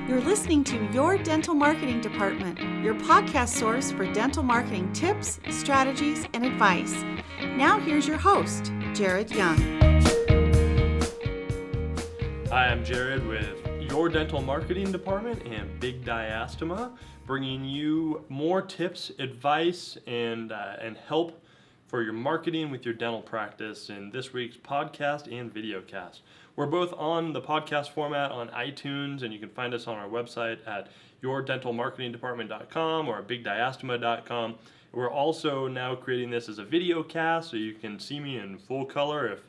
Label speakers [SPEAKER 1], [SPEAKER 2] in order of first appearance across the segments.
[SPEAKER 1] You're listening to Your Dental Marketing Department, your podcast source for dental marketing tips, strategies, and advice. Now here's your host, Jared Young.
[SPEAKER 2] Hi, I'm Jared with Your Dental Marketing Department and Big Diastema, bringing you more tips, advice, and help for your marketing with your dental practice in this week's podcast and videocast. We're both on the podcast format on iTunes, and you can find us on our website at yourdentalmarketingdepartment.com or bigdiastema.com. We're also now creating this as a videocast, so you can see me in full color if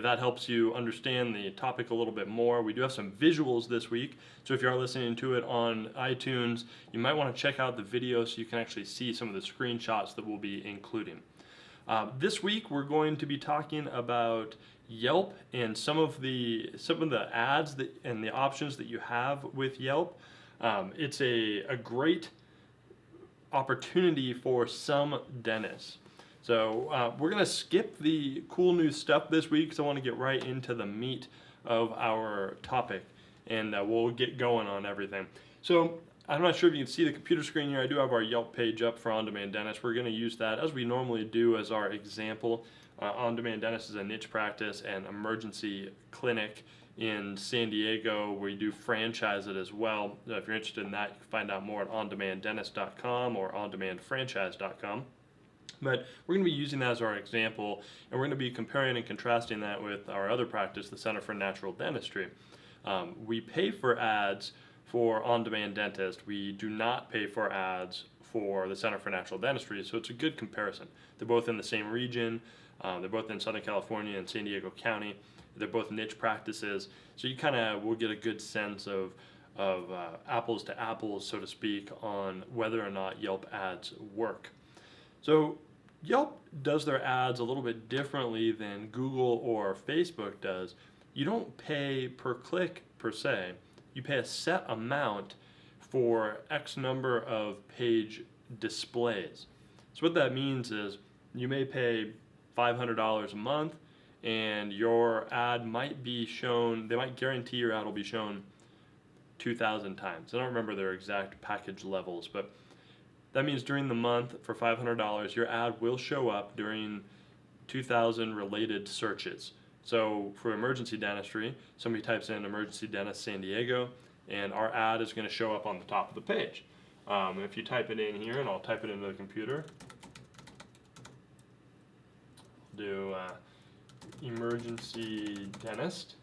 [SPEAKER 2] that helps you understand the topic a little bit more. We do have some visuals this week, so if you are listening to it on iTunes, you might want to check out the video so you can actually see some of the screenshots that we'll be including. This week we're going to be talking about Yelp and some of the ads and the options that you have with Yelp. It's a great opportunity for some dentists. So we're going to skip the cool new stuff this week because I want to get right into the meat of our topic, and we'll get going on everything. So I'm not sure if you can see the computer screen here. I do have our Yelp page up for On Demand Dentist. We're going to use that as we normally do as our example. On Demand Dentist is a niche practice and emergency clinic in San Diego. We do franchise it as well. If you're interested in that, you can find out more at ondemanddentist.com or ondemandfranchise.com. But we're going to be using that as our example, and we're going to be comparing and contrasting that with our other practice, the Center for Natural Dentistry. We pay for ads for On Demand Dentist. We do not pay for ads for the Center for Natural Dentistry, so it's a good comparison. They're both in the same region. They're both in Southern California and San Diego County. They're both niche practices, so you kind of will get a good sense of apples to apples, so to speak, on whether or not Yelp ads work. So Yelp does their ads a little bit differently than Google or Facebook does. You don't pay per click per se. You pay a set amount for X number of page displays. So what that means is you may pay $500 a month, and your ad might be shown, they might guarantee your ad will be shown 2,000 times. I don't remember their exact package levels, but that means during the month for $500, your ad will show up during 2,000 related searches. So for emergency dentistry, somebody types in emergency dentist San Diego, and our ad is going to show up on the top of the page. If you type it in here, and I'll type it into the computer, do emergency dentist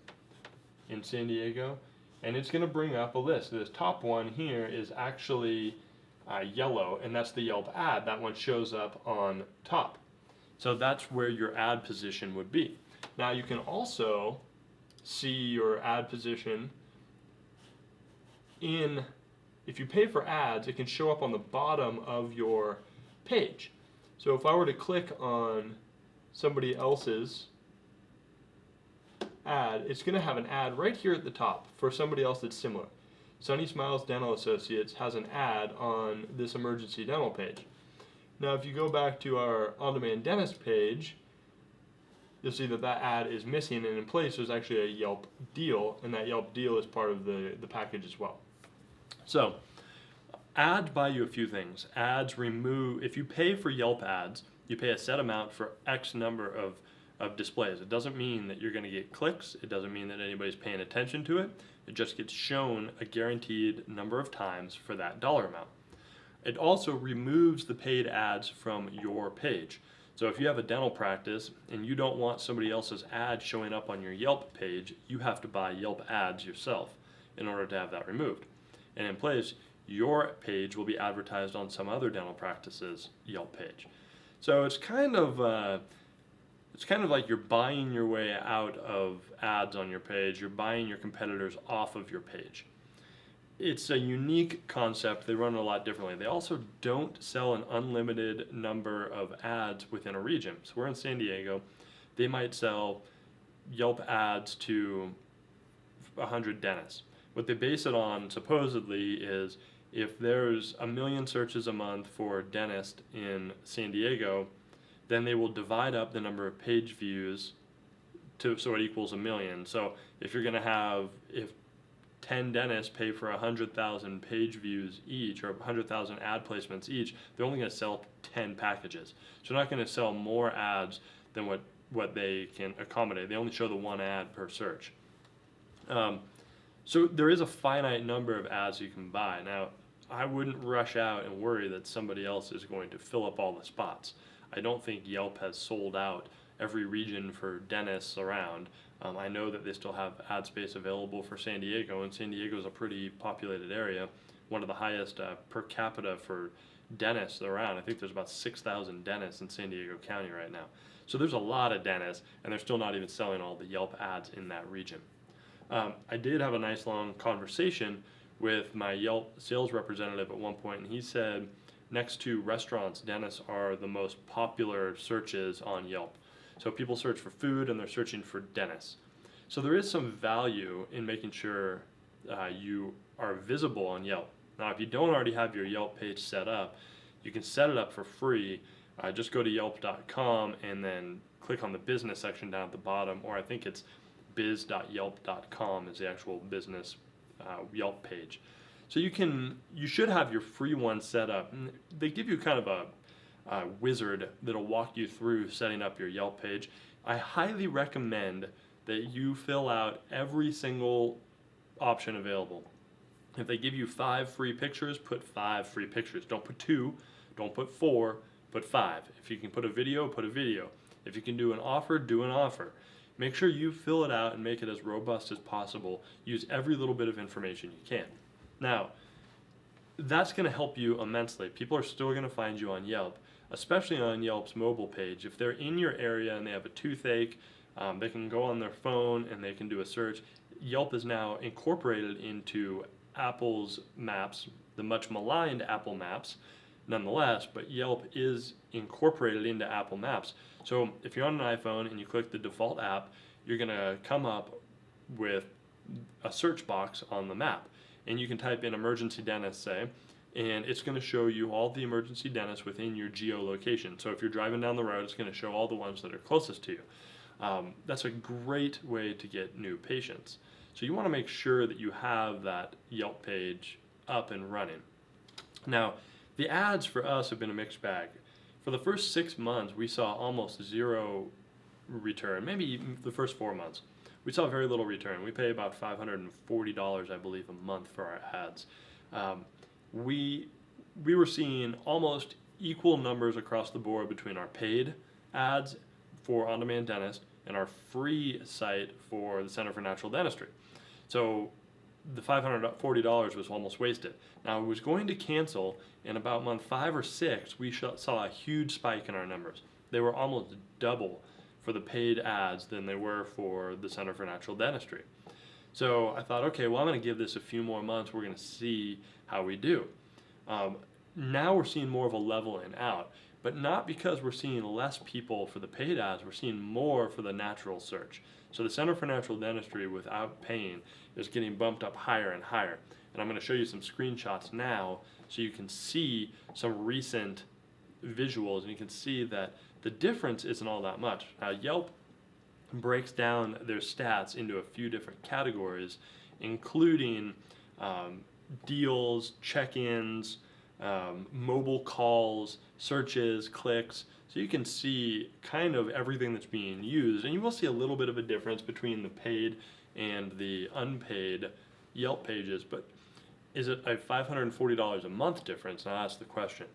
[SPEAKER 2] in San Diego, and it's going to bring up a list. This top one here is actually yellow, and that's the Yelp ad. That one shows up on top. So that's where your ad position would be. Now you can also see your ad position if you pay for ads, it can show up on the bottom of your page. So if I were to click on somebody else's ad, it's going to have an ad right here at the top for somebody else that's similar. Sunny Smiles Dental Associates has an ad on this emergency dental page. Now if you go back to our On Demand Dentist page, you'll see that ad is missing, and in place there's actually a Yelp deal, and that Yelp deal is part of the package as well. So ads buy you a few things. Ads remove, if you pay for Yelp ads, you pay a set amount for X number of displays. It doesn't mean that you're going to get clicks. It doesn't mean that anybody's paying attention to it. It just gets shown a guaranteed number of times for that dollar amount. It also removes the paid ads from your page. So if you have a dental practice and you don't want somebody else's ad showing up on your Yelp page, you have to buy Yelp ads yourself in order to have that removed. And in place, your page will be advertised on some other dental practice's Yelp page. So it's kind of like you're buying your way out of ads on your page. You're buying your competitors off of your page. It's a unique concept. They run it a lot differently. They also don't sell an unlimited number of ads within a region. So we're in San Diego. They might sell Yelp ads to 100 dentists. What they base it on, supposedly, is if there's 1 million searches a month for dentist in San Diego, then they will divide up the number of page views so it equals 1 million. So if you're going to have, if 10 dentists pay for 100,000 page views each, or 100,000 ad placements each, they're only going to sell 10 packages. So they're not going to sell more ads than what they can accommodate. They only show the one ad per search. So there is a finite number of ads you can buy. Now, I wouldn't rush out and worry that somebody else is going to fill up all the spots. I don't think Yelp has sold out every region for dentists around. I know that they still have ad space available for San Diego, and San Diego is a pretty populated area, one of the highest per capita for dentists around. I think there's about 6,000 dentists in San Diego County right now. So there's a lot of dentists, and they're still not even selling all the Yelp ads in that region. I did have a nice long conversation with my Yelp sales representative at one point, and he said next to restaurants, dentists are the most popular searches on Yelp. So people search for food and they're searching for dentists. So there is some value in making sure you are visible on Yelp. Now, if you don't already have your Yelp page set up, you can set it up for free. Just go to yelp.com and then click on the business section down at the bottom, or I think it's biz.yelp.com is the actual business Yelp page. So you should have your free one set up. They give you kind of a wizard that'll walk you through setting up your Yelp page. I highly recommend that you fill out every single option available. If they give you 5 free pictures, put 5 free pictures. Don't put 2, don't put 4, put 5. If you can put a video, put a video. If you can do an offer, do an offer. Make sure you fill it out and make it as robust as possible. Use every little bit of information you can. Now, that's going to help you immensely. People are still going to find you on Yelp, especially on Yelp's mobile page. If they're in your area and they have a toothache, they can go on their phone and they can do a search. Yelp is now incorporated into Apple's Maps, the much maligned Apple Maps, nonetheless, but Yelp is incorporated into Apple Maps. So if you're on an iPhone and you click the default app, you're going to come up with a search box on the map. And you can type in emergency dentist, say, and it's going to show you all the emergency dentists within your geolocation. So if you're driving down the road, it's going to show all the ones that are closest to you. That's a great way to get new patients. So you want to make sure that you have that Yelp page up and running. Now, the ads for us have been a mixed bag. For the first 6 months, we saw almost zero return, maybe even the first 4 months. We saw very little return. We pay about $540, I believe, a month for our ads. We were seeing almost equal numbers across the board between our paid ads for on-demand dentist and our free site for the Center for Natural Dentistry. So the $540 was almost wasted. Now, it was going to cancel, and about month 5 or 6, we saw a huge spike in our numbers. They were almost double for the paid ads than they were for the Center for Natural Dentistry. So I thought, okay, well, I'm going to give this a few more months. We're going to see how we do. Now we're seeing more of a leveling out, but not because we're seeing less people for the paid ads. We're seeing more for the natural search. So the Center for Natural Dentistry, without paying, is getting bumped up higher and higher. And I'm going to show you some screenshots now so you can see some recent visuals, and you can see that the difference isn't all that much. Now, Yelp breaks down their stats into a few different categories, including deals, check-ins, mobile calls, searches, clicks. So you can see kind of everything that's being used, and you will see a little bit of a difference between the paid and the unpaid Yelp pages, but is it a $540 a month difference? Now that's the question.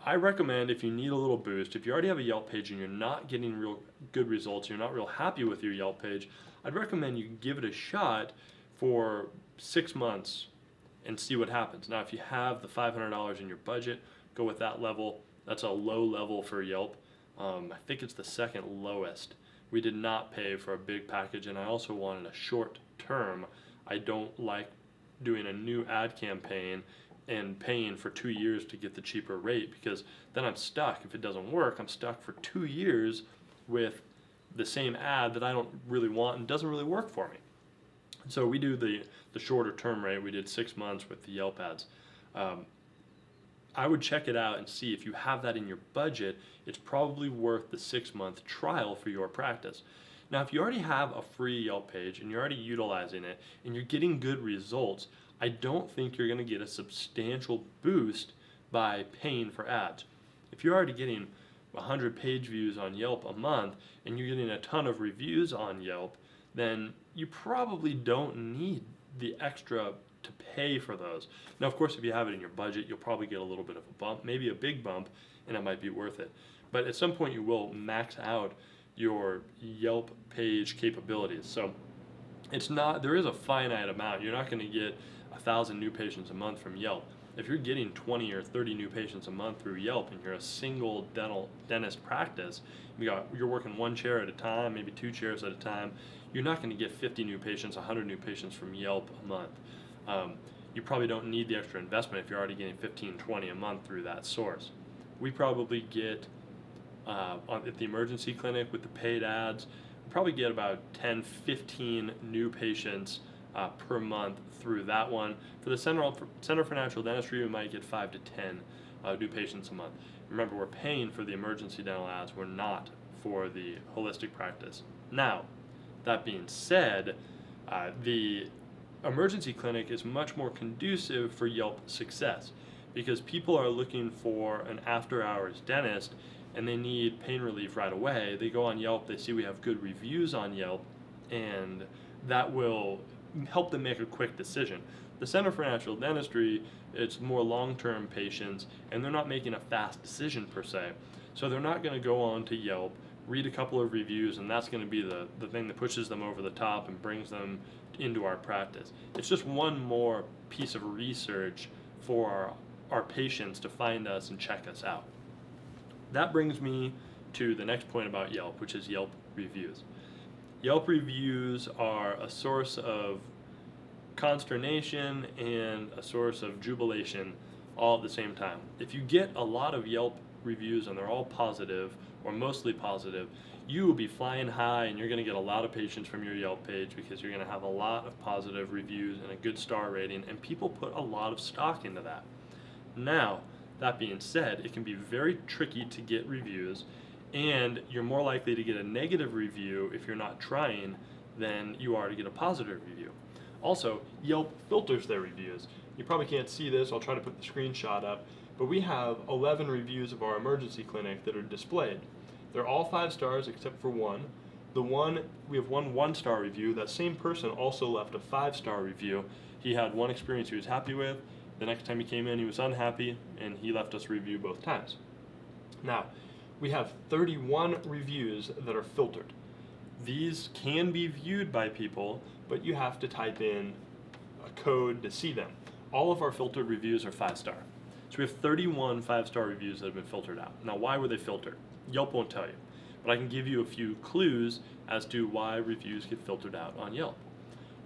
[SPEAKER 2] I recommend, if you need a little boost, if you already have a Yelp page and you're not getting real good results, you're not real happy with your Yelp page, I'd recommend you give it a shot for 6 months and see what happens. Now, if you have the $500 in your budget, go with that level. That's a low level for Yelp. I think it's the second lowest. We did not pay for a big package, and I also wanted a short term. I don't like doing a new ad campaign and paying for 2 years to get the cheaper rate, because then I'm stuck. If it doesn't work, I'm stuck for 2 years with the same ad that I don't really want and doesn't really work for me. So we do the shorter term rate. We did 6 months with the Yelp ads. I would check it out and see if you have that in your budget. It's probably worth the 6-month trial for your practice. Now, if you already have a free Yelp page and you're already utilizing it and you're getting good results, I don't think you're going to get a substantial boost by paying for ads. If you're already getting 100 page views on Yelp a month and you're getting a ton of reviews on Yelp, then you probably don't need the extra to pay for those. Now, of course, if you have it in your budget, you'll probably get a little bit of a bump, maybe a big bump, and it might be worth it. But at some point, you will max out your Yelp page capabilities. So there is a finite amount. You're not going to get 1,000 new patients a month from Yelp. If you're getting 20 or 30 new patients a month through Yelp and you're a single dentist practice, you're working one chair at a time, maybe 2 chairs at a time, you're not going to get 50 new patients, 100 new patients from Yelp a month. You probably don't need the extra investment if you're already getting 15, 20 a month through that source. We probably get, at the emergency clinic with the paid ads, we probably get about 10, 15 new patients per month through that one. For the Center for Natural Dentistry, we might get 5 to 10 new patients a month. Remember, we're paying for the emergency dental ads. We're not for the holistic practice. Now, that being said, the emergency clinic is much more conducive for Yelp success because people are looking for an after-hours dentist and they need pain relief right away. They go on Yelp, they see we have good reviews on Yelp, and that will help them make a quick decision. The Center for Natural Dentistry, it's more long-term patients, and they're not making a fast decision per se. So they're not going to go on to Yelp, read a couple of reviews, and that's going to be the thing that pushes them over the top and brings them into our practice. It's just one more piece of research for our patients to find us and check us out. That brings me to the next point about Yelp, which is Yelp Reviews. Yelp Reviews are a source of consternation and a source of jubilation all at the same time. If you get a lot of Yelp reviews and they're all positive or mostly positive, you will be flying high and you're going to get a lot of patients from your Yelp page because you're going to have a lot of positive reviews and a good star rating, and people put a lot of stock into that. Now, that being said, it can be very tricky to get reviews, and you're more likely to get a negative review if you're not trying than you are to get a positive review. Also, Yelp filters their reviews. You probably can't see this, I'll try to put the screenshot up, but we have 11 reviews of our emergency clinic that are displayed. They're all 5 stars except for one. We have one 1-star review. That same person also left a 5-star review. He had one experience he was happy with. The next time he came in, he was unhappy, and he left us a review both times. Now, we have 31 reviews that are filtered. These can be viewed by people, but you have to type in a code to see them. All of our filtered reviews are 5-star. So we have 31 5-star reviews that have been filtered out. Now, why were they filtered? Yelp won't tell you, but I can give you a few clues as to why reviews get filtered out on Yelp.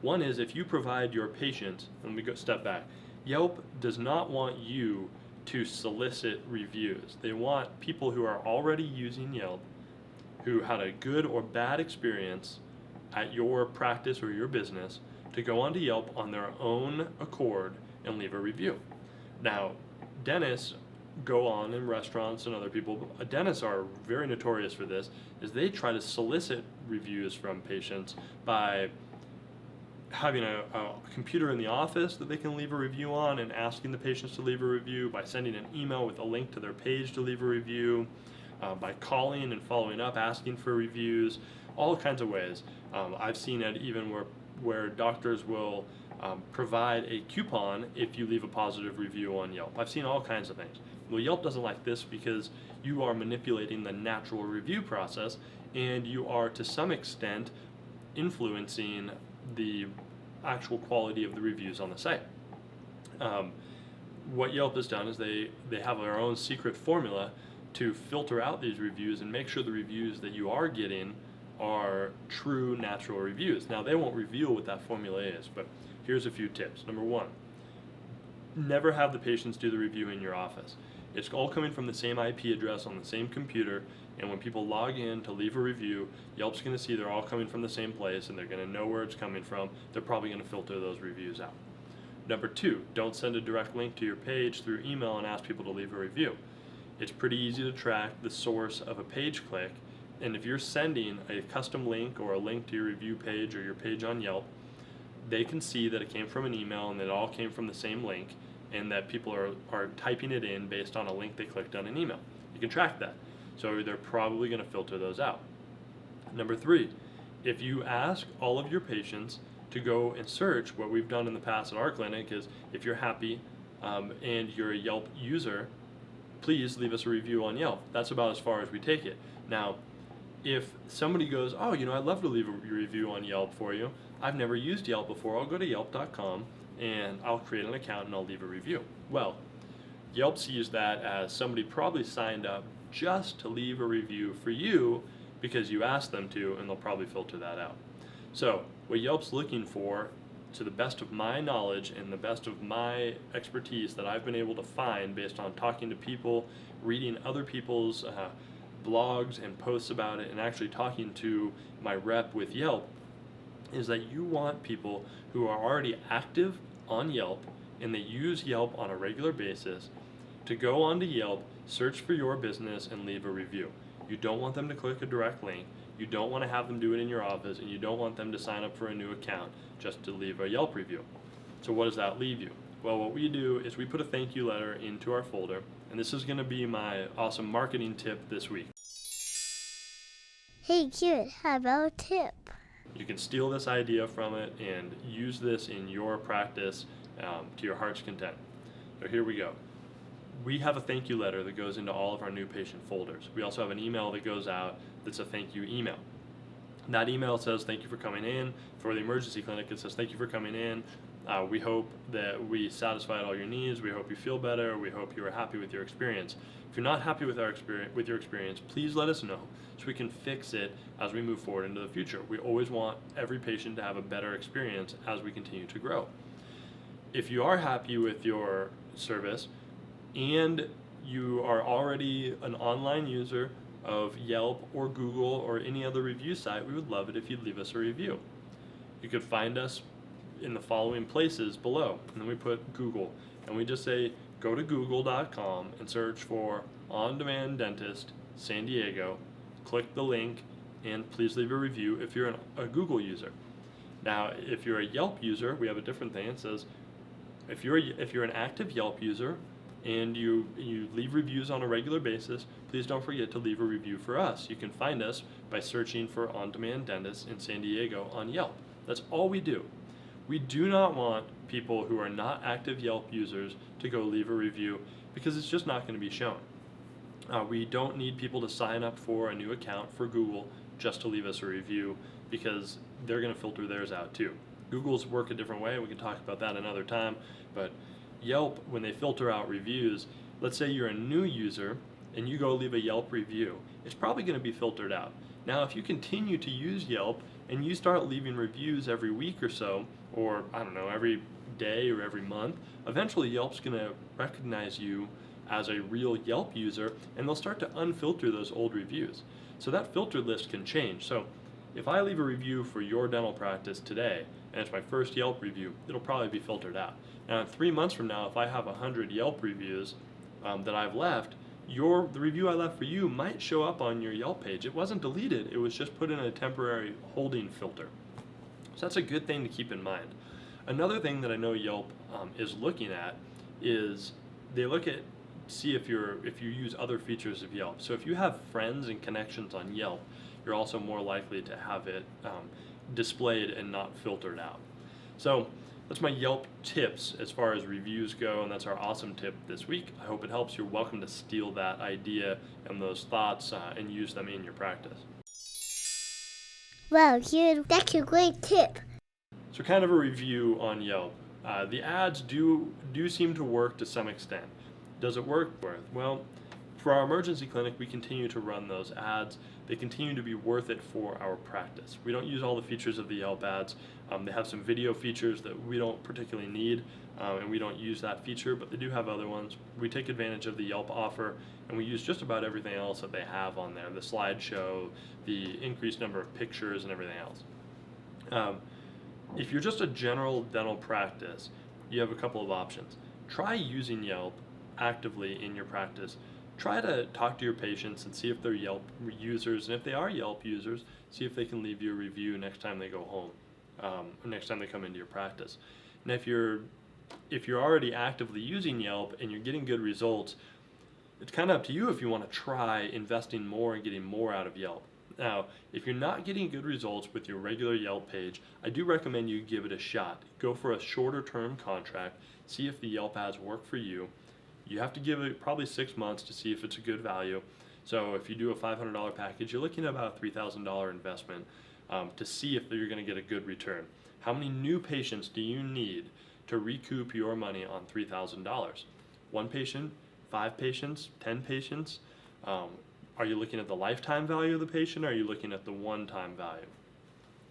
[SPEAKER 2] One is if you provide your patients, and we go step back, Yelp does not want you to solicit reviews. They want people who are already using Yelp, who had a good or bad experience at your practice or your business, to go onto Yelp on their own accord and leave a review. Now, dentists go on in restaurants and other people. Dentists are very notorious for this, is they try to solicit reviews from patients by having a computer in the office that they can leave a review on and asking the patients to leave a review, by sending an email with a link to their page to leave a review, by calling and following up asking for reviews, all kinds of ways. I've seen it even where doctors will provide a coupon if you leave a positive review on Yelp. I've seen all kinds of things. Well, Yelp doesn't like this because you are manipulating the natural review process, and you are to some extent influencing the actual quality of the reviews on the site. What Yelp has done is they have their own secret formula to filter out these reviews and make sure the reviews that you are getting are true natural reviews. Now, they won't reveal what that formula is, but here's a few tips. Number 1, never have the patients do the review in your office. It's all coming from the same IP address on the same computer, and when people log in to leave a review, Yelp's going to see they're all coming from the same place, and they're going to know where it's coming from. They're probably going to filter those reviews out. Number 2, don't send a direct link to your page through email and ask people to leave a review. It's pretty easy to track the source of a page click And if you're sending a custom link or a link to your review page or your page on Yelp, they can see that it came from an email and that it all came from the same link, and that people are typing it in based on a link they clicked on an email. You can track that. So they're probably going to filter those out. Number 3, if you ask all of your patients to go and search, what we've done in the past at our clinic is, if you're happy and you're a Yelp user, please leave us a review on Yelp. That's about as far as we take it. Now, if somebody goes, oh, I'd love to leave a review on Yelp for you. I've never used Yelp before. I'll go to yelp.com and I'll create an account and I'll leave a review. Well, Yelp sees that as somebody probably signed up just to leave a review for you because you asked them to, and they'll probably filter that out. So what Yelp's looking for, to the best of my knowledge and the best of my expertise that I've been able to find based on talking to people, reading other people's blogs and posts about it, and actually talking to my rep with Yelp, is that you want people who are already active on Yelp and they use Yelp on a regular basis to go onto Yelp, search for your business, and leave a review. You don't want them to click a direct link. You don't want to have them do it in your office, and you don't want them to sign up for a new account just to leave a Yelp review. So what does that leave you? Well, what we do is we put a thank you letter into our folder, and this is going to be my awesome marketing tip this week.
[SPEAKER 3] Hey kid, how about a tip?
[SPEAKER 2] You can steal this idea from it and use this in your practice to your heart's content. So here we go. We have a thank you letter that goes into all of our new patient folders. We also have an email that goes out that's a thank you email. That email says thank you for coming in. For the emergency clinic, it says thank you for coming in. We hope that we satisfied all your needs. We hope you feel better. We hope you are happy with your experience. If you're not happy with your experience, please let us know so we can fix it as we move forward into the future. We always want every patient to have a better experience as we continue to grow. If you are happy with your service and you are already an online user of Yelp or Google or any other review site, we would love it if you'd leave us a review. You could find us in the following places below, and then we put Google, and we just say go to google.com and search for On Demand Dentist San Diego, click the link, and please leave a review if you're a Google user. Now, if you're a Yelp user, we have a different thing. It says if you're an active Yelp user and you leave reviews on a regular basis, please don't forget to leave a review for us. You can find us by searching for On Demand Dentist in San Diego on Yelp. That's all we do. We do not want people who are not active Yelp users to go leave a review because it's just not going to be shown. We don't need people to sign up for a new account for Google just to leave us a review because they're going to filter theirs out too. Google's work a different way. We can talk about that another time. But Yelp, when they filter out reviews, let's say you're a new user and you go leave a Yelp review, it's probably going to be filtered out. Now, if you continue to use Yelp and you start leaving reviews every week or so, or I don't know, every day or every month, eventually Yelp's going to recognize you as a real Yelp user, and they'll start to unfilter those old reviews. So that filter list can change. So if I leave a review for your dental practice today, and it's my first Yelp review, it'll probably be filtered out. Now, in 3 months from now, if I have 100 Yelp reviews that I've left, the review I left for you might show up on your Yelp page. It wasn't deleted, it was just put in a temporary holding filter. So that's a good thing to keep in mind. Another thing that I know Yelp is looking at is they look at see if you use other features of Yelp. So if you have friends and connections on Yelp, you're also more likely to have it displayed and not filtered out. So that's my Yelp tips as far as reviews go, and that's our awesome tip this week. I hope it helps. You're welcome to steal that idea and those thoughts and use them in your practice.
[SPEAKER 3] Wow, kid, that's a great tip.
[SPEAKER 2] So kind of a review on Yelp. The ads do seem to work to some extent. Does it work? Well, for our emergency clinic, we continue to run those ads. They continue to be worth it for our practice. We don't use all the features of the Yelp ads. They have some video features that we don't particularly need, and we don't use that feature, but they do have other ones. We take advantage of the Yelp offer, and we use just about everything else that they have on there, the slideshow, the increased number of pictures, and everything else. If you're just a general dental practice, you have a couple of options. Try using Yelp actively in your practice try to talk to your patients and see if they're Yelp users, and if they are Yelp users, see if they can leave you a review next time they go home, or next time they come into your practice. And if you're already actively using Yelp and you're getting good results, it's kind of up to you if you want to try investing more and getting more out of Yelp. Now, if you're not getting good results with your regular Yelp page, I do recommend you give it a shot. Go for a shorter term contract, see if the Yelp ads work for you. You have to give it probably 6 months to see if it's a good value. So if you do a $500 package, you're looking at about a $3,000 investment to see if you're going to get a good return. How many new patients do you need to recoup your money on $3,000? 1 patient, 5 patients, 10 patients? Are you looking at the lifetime value of the patient, or are you looking at the one-time value?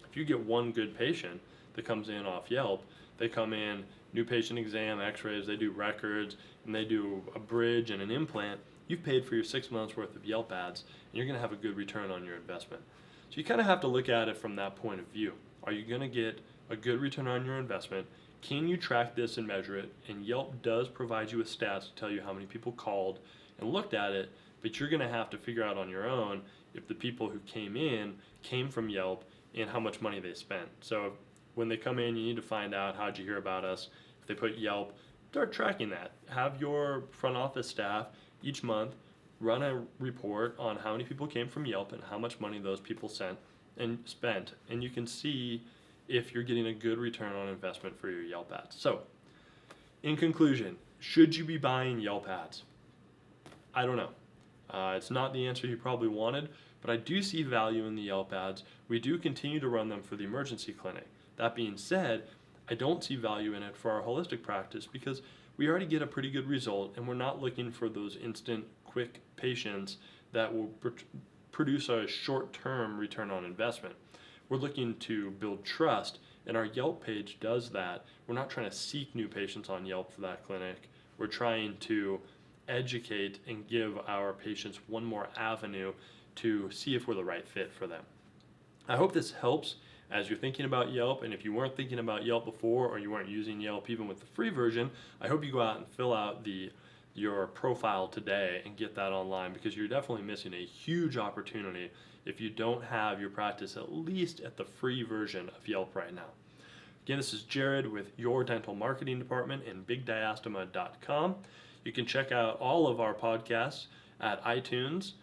[SPEAKER 2] If you get one good patient that comes in off Yelp, they come in, new patient exam, x-rays, they do records, and they do a bridge and an implant, you've paid for your 6 months worth of Yelp ads, and you're going to have a good return on your investment. So you kind of have to look at it from that point of view. Are you going to get a good return on your investment? Can you track this and measure it? And Yelp does provide you with stats to tell you how many people called and looked at it, but you're going to have to figure out on your own if the people who came in came from Yelp and how much money they spent. So when they come in, you need to find out, how'd you hear about us? If they put Yelp, start tracking that. Have your front office staff each month run a report on how many people came from Yelp and how much money those people spent, and you can see if you're getting a good return on investment for your Yelp ads. So, in conclusion, should you be buying Yelp ads? I don't know. It's not the answer you probably wanted, but I do see value in the Yelp ads. We do continue to run them for the emergency clinic. That being said, I don't see value in it for our holistic practice because we already get a pretty good result, and we're not looking for those instant, quick patients that will produce a short-term return on investment. We're looking to build trust, and our Yelp page does that. We're not trying to seek new patients on Yelp for that clinic. We're trying to educate and give our patients one more avenue to see if we're the right fit for them. I hope this helps as you're thinking about Yelp, and if you weren't thinking about Yelp before, or you weren't using Yelp even with the free version, I hope you go out and fill out your profile today and get that online, because you're definitely missing a huge opportunity if you don't have your practice at least at the free version of Yelp right now. Again, this is Jared with your dental marketing department in bigdiastema.com. You can check out all of our podcasts at iTunes.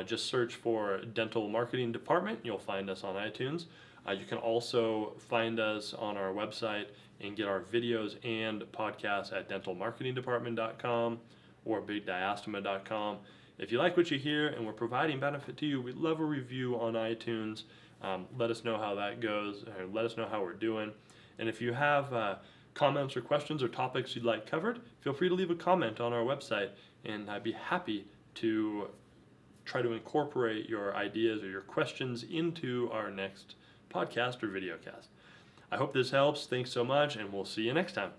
[SPEAKER 2] Just search for Dental Marketing Department. You'll find us on iTunes. You can also find us on our website and get our videos and podcasts at dentalmarketingdepartment.com or bigdiastema.com. If you like what you hear and we're providing benefit to you, we'd love a review on iTunes. Let us know how that goes, or let us know how we're doing. And if you have comments or questions or topics you'd like covered, feel free to leave a comment on our website, and I'd be happy to try to incorporate your ideas or your questions into our next podcast or videocast. I hope this helps. Thanks so much, and we'll see you next time.